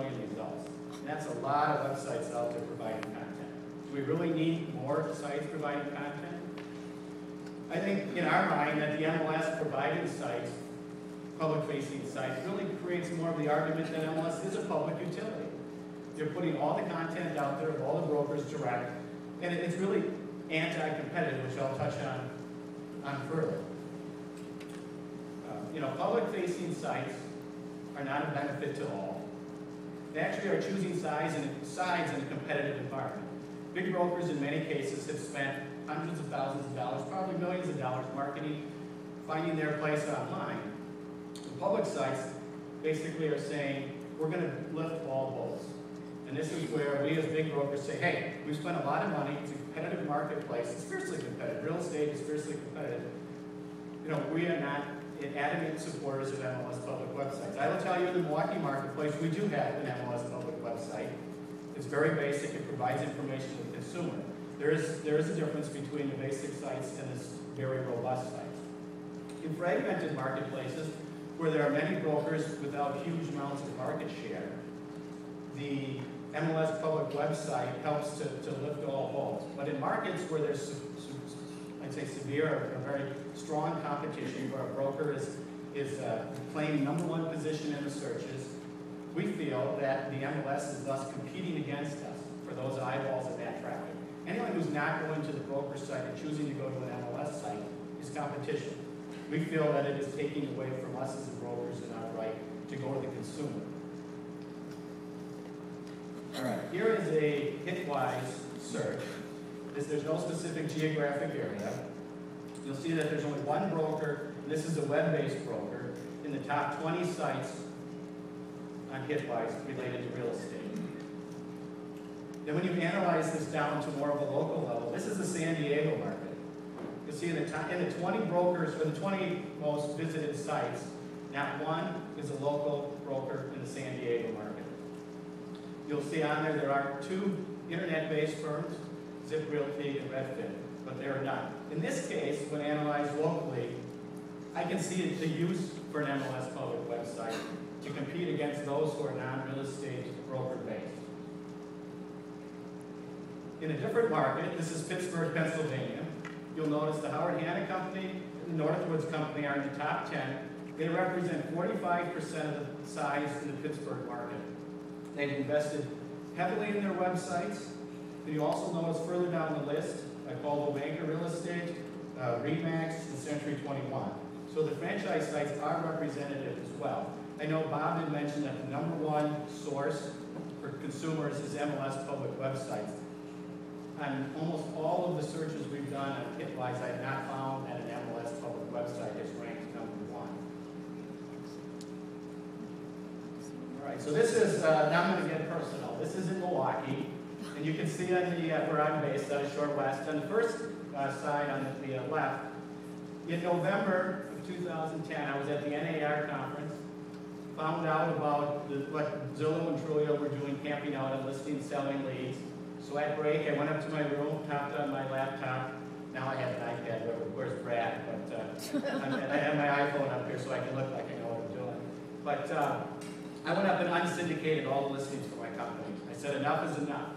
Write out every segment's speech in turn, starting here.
million results. And that's a lot of websites out there providing content. Do we really need more sites providing content? I think in our mind that the MLS providing sites, public-facing sites, really creates more of the argument that MLS is a public utility. They're putting all the content out there of all the brokers direct, and it's really anti-competitive, which I'll touch on further. Public-facing sites are not a benefit to all. They actually are choosing sides in a competitive environment. Big brokers, in many cases, have spent hundreds of thousands of dollars, probably millions of dollars, marketing, finding their place online. The public sites basically are saying, we're going to lift all boats. And this is where we as big brokers say, hey, we've spent a lot of money, it's a competitive marketplace, it's fiercely competitive, real estate is fiercely competitive. We are not adamant supporters of MLS public websites. I will tell you in the Milwaukee marketplace, we do have an MLS public website. It's very basic, it provides information to the consumer. There is a difference between the basic sites and this very robust sites. In fragmented marketplaces, where there are many brokers without huge amounts of market share, the MLS public website helps to lift all boats. But in markets where there's, I'd say, severe or very strong competition, where a broker is claiming #1 position in the searches, we feel that the MLS is thus competing against us for those eyeballs and that traffic. Anyone who's not going to the broker site and choosing to go to an MLS site is competition. We feel that it is taking away from us as the brokers and our right to go to the consumer. All right, here is a Hitwise search. There's no specific geographic area. You'll see that there's only one broker, and this is a web-based broker, in the top 20 sites on Hitwise related to real estate. Then when you analyze this down to more of a local level, this is the San Diego market. You'll see in the 20 brokers, for the 20 most visited sites, not one is a local broker in the San Diego market. You'll see on there are 2 internet-based firms, Zip Realty and Redfin, but there are none. In this case, when analyzed locally, I can see the use for an MLS public website to compete against those who are non-real estate broker-based. In a different market, this is Pittsburgh, Pennsylvania, you'll notice the Howard Hanna Company and the Northwoods Company are in the top 10. They represent 45% of the size in the Pittsburgh market. They've invested heavily in their websites. And you also notice further down the list, Coldwell Banker Real Estate, RE/MAX, and Century 21. So the franchise sites are representative as well. I know Bob had mentioned that the #1 source for consumers is MLS public websites. On almost all of the searches we've done on Hitwise, I have not found that an MLS public website is ranked #1. All right, so this is, now I'm going to get personal. This is in Milwaukee, and you can see on the, where I'm based, out of Shore West. On the first side on the left, in November of 2010, I was at the NAR conference, found out about what Zillow and Trulia were doing, camping out and listing, selling leads. So at break, I went up to my room, tapped on my laptop. Now I have an iPad, where's Brad? But I have my iPhone up here so I can look like I know what I'm doing. But I went up and unsyndicated all the listings for my company. I said enough is enough.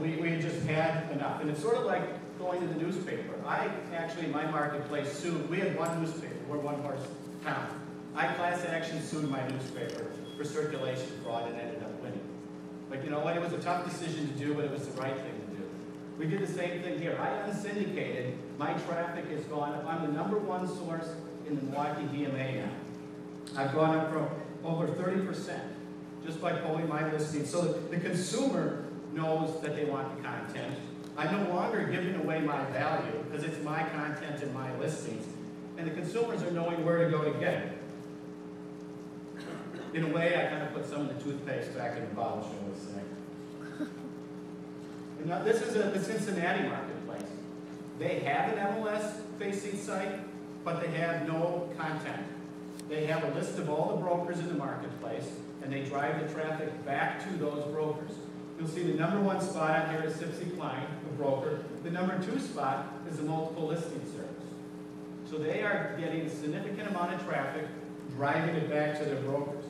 We just had enough. And it's sort of like going to the newspaper. I actually, in my marketplace, sued. We had one newspaper. We're one-horse town. I class action sued my newspaper for circulation fraud and ended up winning. But you know what? It was a tough decision to do, but it was the right thing to do. We did the same thing here. I unsyndicated. My traffic has gone up. I'm the #1 source in the Milwaukee DMA now. I've gone up from over 30% just by pulling my listings. So the consumer knows that they want the content. I'm no longer giving away my value because it's my content and my listings. And the consumers are knowing where to go to get it. In a way, I kind of put some of the toothpaste back in the bottle, shall we say. And now this is the Cincinnati marketplace. They have an MLS-facing site, but they have no content. They have a list of all the brokers in the marketplace, and they drive the traffic back to those brokers. You'll see the #1 spot on here is Sipsey Klein, the broker. The #2 spot is the multiple listing service. So they are getting a significant amount of traffic, driving it back to their brokers.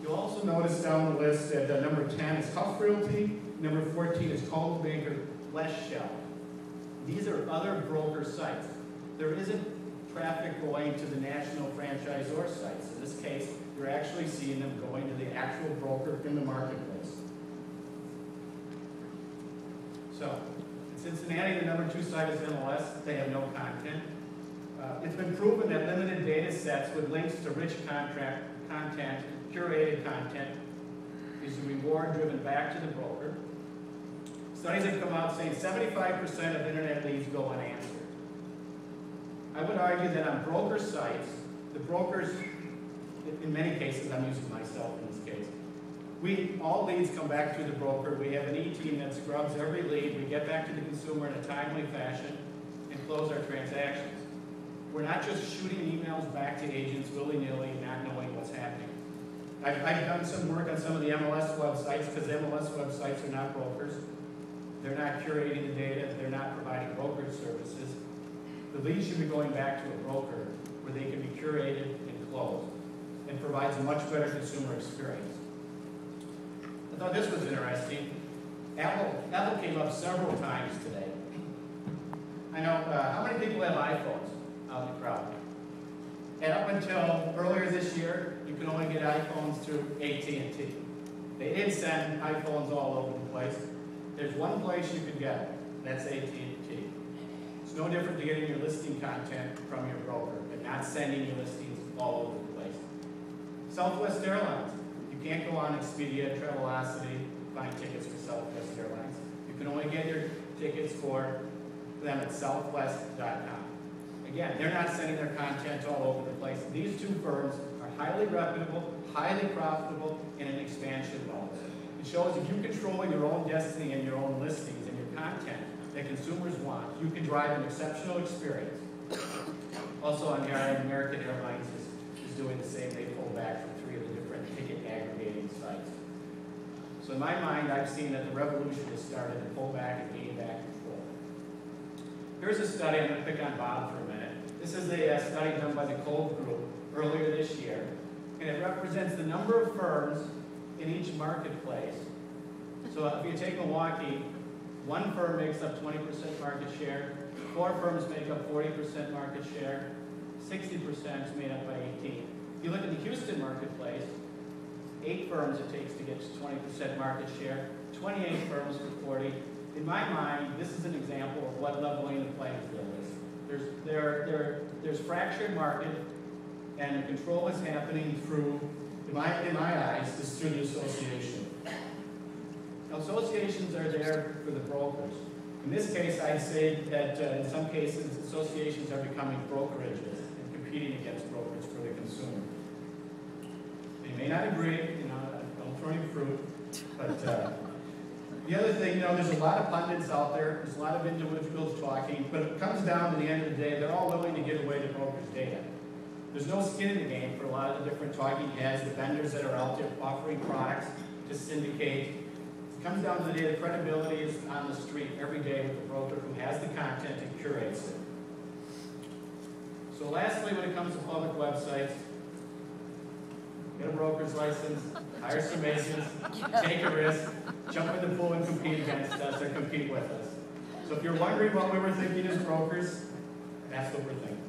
You'll also notice down the list that number 10 is Huff Realty, number 14 is Coldwell Banker West Shelf. These are other broker sites. There isn't traffic going to the national franchisor sites. In this case, you're actually seeing them going to the actual broker in the marketplace. So, in Cincinnati, the number 2 site is MLS. They have no content. It's been proven that limited data sets with links to rich content, curated content, is a reward driven back to the broker. Studies have come out saying 75% of internet leads go unanswered. I would argue that on broker sites, the brokers, in many cases, I'm using myself in this case, all leads come back to the broker. We have an E-team that scrubs every lead. We get back to the consumer in a timely fashion and close our transactions. We're not just shooting emails back to agents willy-nilly, not knowing what's happening. I've done some work on some of the MLS websites, because MLS websites are not brokers. They're not curating the data. They're not providing brokerage services. The leads should be going back to a broker where they can be curated and closed and provides a much better consumer experience. I thought this was interesting. Apple came up several times today. I know, how many people have iPhones out in the crowd? And up until earlier this year, you could only get iPhones through AT&T. They did send iPhones all over the place. There's one place you could get them, that's AT&T. It's no different to getting your listing content from your broker and not sending your listings all over the place. Southwest Airlines. You can't go on Expedia, Travelocity, find tickets for Southwest Airlines. You can only get your tickets for them at southwest.com. Again, they're not sending their content all over the place. These two firms are highly reputable, highly profitable, in an expansion mode. It shows if you control your own destiny and your own listings and your content that consumers want, you can drive an exceptional experience. Also on the end, American Airlines is doing the same. They pull back from 3 of the different ticket aggregating sites. So in my mind, I've seen that the revolution has started to pull back and gain back control. Here's a study, I'm going to pick on Bob for a minute. This is a study done by the Kolb Group earlier this year, and it represents the number of firms in each marketplace. So if you take Milwaukee, 1 firm makes up 20% market share, 4 firms make up 40% market share, 60% is made up by 18. If you look at the Houston marketplace, 8 firms it takes to get to 20% market share, 28 firms for 40. In my mind, this is an example of what leveling the playing field is. There's fractured market, and the control is happening through, in my eyes, is through the association. Now, associations are there for the brokers. In this case, I'd say that in some cases, associations are becoming brokerages and competing against brokers for the consumer. They may not agree, don't throw any fruit, but the other thing, there's a lot of pundits out there, there's a lot of individuals talking, but it comes down to the end of the day, they're all willing to give away the broker's data. There's no skin in the game for a lot of the different talking heads, the vendors that are out there offering products to syndicate. It comes down to the day the credibility is on the street every day with the broker who has the content and curates it. So lastly, when it comes to public websites, get a broker's license, hire some agents, take a risk, jump in the pool and compete against us or compete with us. So if you're wondering what we were thinking as brokers, that's what we're thinking.